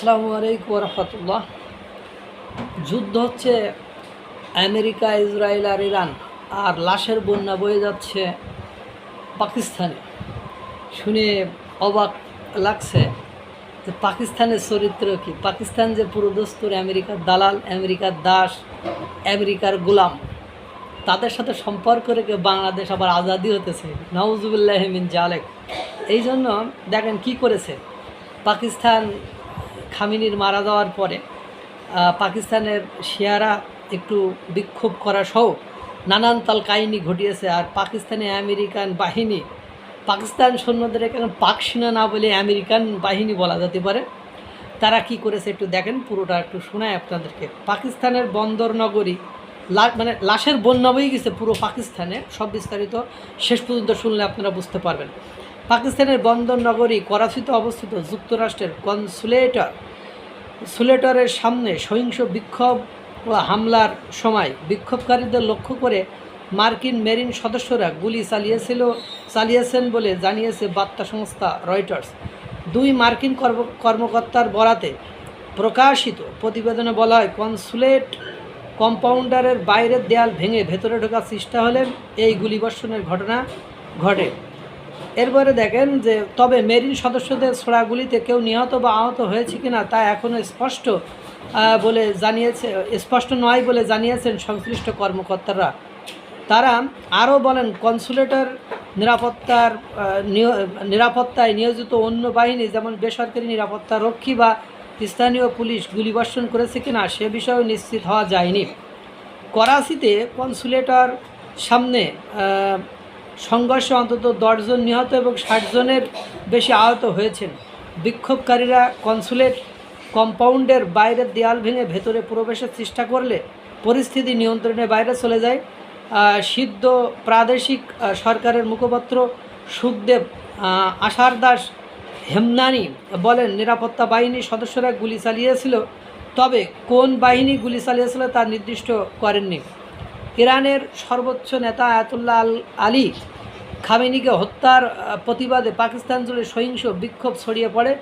আসসালামু আলাইকুম রহমতুল্লাহ। যুদ্ধ হচ্ছে আমেরিকা, ইসরায়েল আর ইরান, আর লাশের বন্যা বয়ে যাচ্ছে পাকিস্তানে। শুনে অবাক লাগছে যে পাকিস্তানের চরিত্র কি। পাকিস্তান যে পুরোদস্তুর আমেরিকার দালাল, আমেরিকার দাস, আমেরিকার গোলাম, তাদের সাথে সম্পর্ক রেখে বাংলাদেশ আবার আজাদি হতেছে। নাউজুবিল্লাহ মিন জালেক। এই জন্য দেখেন কি করেছে পাকিস্তান। খামিনির মারা যাওয়ার পরে পাকিস্তানের শিয়ারা একটু বিক্ষোভ করা সহ নানান তাল কাহিনী ঘটিয়েছে। আর পাকিস্তানে আমেরিকান বাহিনী, পাকিস্তান সৈন্যদের এখানে পাক সেনা না বলে আমেরিকান বাহিনী বলা যেতে পারে, তারা কি করেছে একটু দেখেন, পুরোটা একটু শোনায় আপনাদেরকে। পাকিস্তানের বন্দর নগরী মানে লাশের বন্যা বয়ে গেছে পুরো পাকিস্তানে। সব বিস্তারিত শেষ পর্যন্ত শুনলে আপনারা বুঝতে পারবেন। পাকিস্তানের বন্দর নগরী করাচিতে অবস্থিত যুক্তরাষ্ট্রের কনসুলেটরের সামনে সহিংস বিক্ষোভ ও হামলার সময় বিক্ষোভকারীদের লক্ষ্য করে মার্কিন মেরিন সদস্যরা গুলি চালিয়েছেন বলে জানিয়েছে বার্তা সংস্থা রয়টার্স। দুই মার্কিন কর্মকর্তার বরাতে প্রকাশিত প্রতিবেদনে বলা হয়, কনসুলেট কম্পাউন্ডারের বাইরের দেয়াল ভেঙে ভেতরে ঢোকার চেষ্টা হলে এই গুলিবর্ষণের ঘটনা ঘটে। এরপরে দেখেন যে তবে মেরিন সদস্যদের ছোড়া গুলিতে কেউ নিহত বা আহত হয়েছে কিনা তা এখনও স্পষ্ট নয় বলে জানিয়েছেন সংশ্লিষ্ট কর্মকর্তারা। তারা আরও বলেন, কনসুলেটর নিরাপত্তায় নিয়োজিত অন্য বাহিনী যেমন বেসরকারি নিরাপত্তা রক্ষী বা স্থানীয় পুলিশ গুলিবর্ষণ করেছে কিনা সে বিষয়েও নিশ্চিত হওয়া যায়নি। করাচিতে কনসুলেটর সামনে সংঘর্ষে অন্তত 10 জন নিহত এবং 60 জনের বেশি আহত হয়েছেন। বিক্ষোভকারীরা কনসুলেট কম্পাউন্ডের বাইরের দেয়াল ভেঙে ভেতরে প্রবেশের চেষ্টা করলে পরিস্থিতি নিয়ন্ত্রণের বাইরে চলে যায়। সিদ্ধ প্রাদেশিক সরকারের মুখপাত্র সুখদেব আশার দাস হেমনানি বলেন, নিরাপত্তা বাহিনীর সদস্যরা গুলি চালিয়েছিল, তবে কোন বাহিনী গুলি চালিয়েছিল তা নির্দিষ্ট করেননি। ইরানের সর্বোচ্চ নেতা আয়াতুল্লাহ আলী খামেনিকে হত্যার প্রতিবাদে পাকিস্তান জুড়ে সহিংস বিক্ষোভ ছড়িয়ে পড়ে।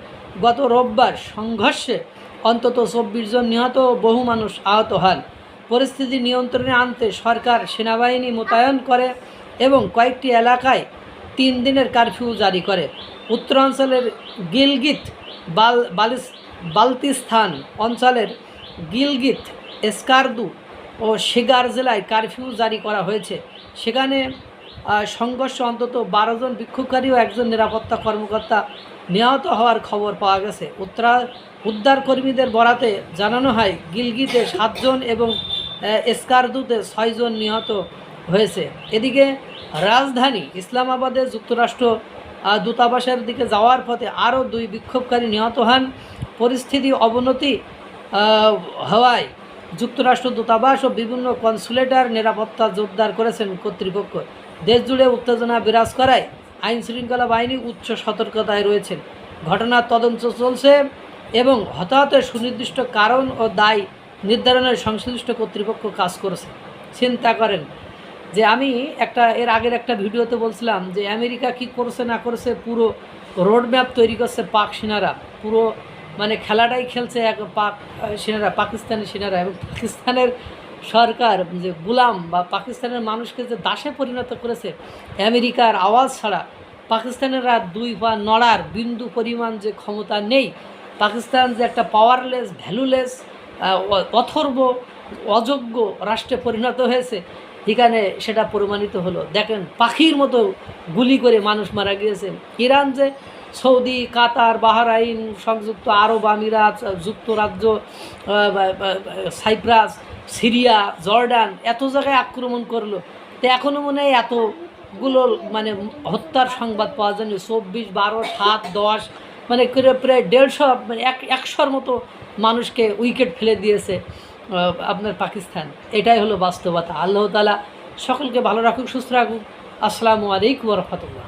গত রোববার সংঘর্ষে অন্তত 24 জন নিহত ও বহু মানুষ আহত হন। পরিস্থিতি নিয়ন্ত্রণে আনতে সরকার সেনাবাহিনী মোতায়েন করে এবং কয়েকটি এলাকায় 3 দিনের কারফিউ জারি করে। উত্তরাঞ্চলের গিলগিত বালতিস্তান অঞ্চলের গিলগিত, এসকারদু ও শিগার জেলায় কারফিউ জারি করা হয়েছে। সেখানে সংঘর্ষে অন্তত 12 জন বিক্ষোভকারী ও 1 জন নিরাপত্তা কর্মকর্তা নিহত হওয়ার খবর পাওয়া গেছে। উদ্ধারকর্মীদের বরাতে জানানো হয়, গিলগিতে 7 জন এবং এসকারদুতে 6 জন নিহত হয়েছে। এদিকে রাজধানী ইসলামাবাদে যুক্তরাষ্ট্র দূতাবাসের দিকে যাওয়ার পথে আরও 2 বিক্ষোভকারী নিহত হন। পরিস্থিতি অবনতি হওয়ায় যুক্তরাষ্ট্র দূতাবাস ও বিভিন্ন কনসুলেটার নিরাপত্তা জোরদার করেছেন কর্তৃপক্ষ। দেশ জুড়ে উত্তেজনা বিরাজ করায় আইনশৃঙ্খলা বাহিনী উচ্চ সতর্কতায় রয়েছেন। ঘটনার তদন্ত চলছে এবং হতাহতের সুনির্দিষ্ট কারণ ও দায় নির্ধারণের সংশ্লিষ্ট কর্তৃপক্ষ কাজ করেছে। চিন্তা করেন যে আমি এর আগের একটা ভিডিওতে বলছিলাম যে আমেরিকা কি করছে না করছে, পুরো রোডম্যাপ তৈরি করছে পাক সেনারা। পুরো মানে খেলাটাই খেলছে পাকিস্তানি সেনারা। এবং পাকিস্তানের সরকার যে গোলাম বা পাকিস্তানের মানুষকে যে দাসে পরিণত করেছে, আমেরিকার আওয়াজ ছাড়া পাকিস্তানেরা 2 পা নড়ার বিন্দু পরিমাণ যে ক্ষমতা নেই। পাকিস্তান যে একটা পাওয়ারলেস, ভ্যালুলেস, অথর্ব, অযোগ্য রাষ্ট্রে পরিণত হয়েছে, এখানে সেটা প্রমাণিত হলো। দেখেন, পাখির মতো গুলি করে মানুষ মারা গিয়েছে। ইরান যে সৌদি, কাতার, বাহরাইন, সংযুক্ত আরব আমিরাত, যুক্তরাজ্য, সাইপ্রাস, সিরিয়া, জর্ডান এত জায়গায় আক্রমণ করলো, তো এখনও মনে হয় এতগুলো মানে হত্যার সংবাদ পাওয়া যায়নি। 24, 12, 7, 10 মানে প্রায় 150, মানে 100-র মতো মানুষকে উইকেট ফেলে দিয়েছে আপনার পাকিস্তান। এটাই হলো বাস্তবতা। আল্লাহ তাআলা সকলকে ভালো রাখুক, সুস্থ রাখুক। আসসালামু আলাইকুম ওয়া রাহমাতুল্লাহ।